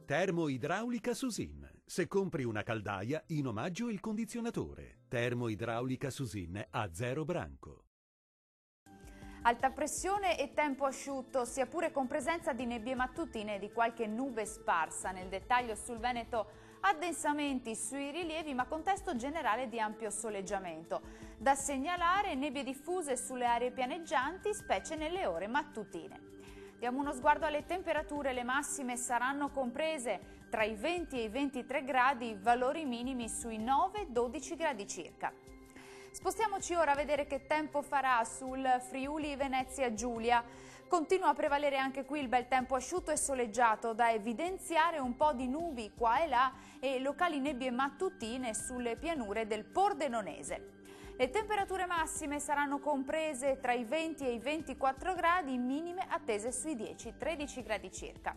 Termoidraulica Susin. Se compri una caldaia, in omaggio il condizionatore. Termoidraulica Susin a 0 branco. Alta pressione e tempo asciutto, sia pure con presenza di nebbie mattutine e di qualche nube sparsa. Nel dettaglio sul Veneto addensamenti sui rilievi, ma contesto generale di ampio soleggiamento. Da segnalare nebbie diffuse sulle aree pianeggianti, specie nelle ore mattutine. Diamo uno sguardo alle temperature, le massime saranno comprese tra i 20 e i 23 gradi, valori minimi sui 9-12 gradi circa. Spostiamoci ora a vedere che tempo farà sul Friuli Venezia Giulia. Continua a prevalere anche qui il bel tempo asciutto e soleggiato, da evidenziare un po' di nubi qua e là e locali nebbie mattutine sulle pianure del Pordenonese. Le temperature massime saranno comprese tra i 20 e i 24 gradi, minime attese sui 10-13 gradi circa.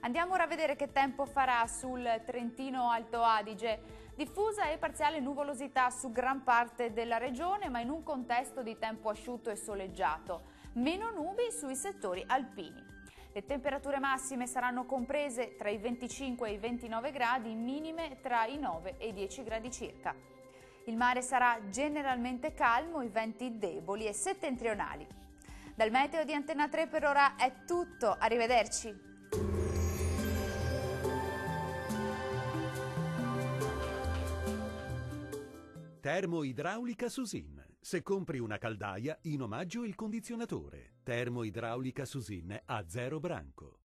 Andiamo ora a vedere che tempo farà sul Trentino Alto Adige. Diffusa e parziale nuvolosità su gran parte della regione, ma in un contesto di tempo asciutto e soleggiato. Meno nubi sui settori alpini. Le temperature massime saranno comprese tra i 25 e i 29 gradi, minime tra i 9 e i 10 gradi circa. Il mare sarà generalmente calmo, i venti deboli e settentrionali. Dal meteo di Antenna 3 per ora è tutto, arrivederci! Termoidraulica Susin. Se compri una caldaia, in omaggio il condizionatore. Termoidraulica Susin a 0 branco.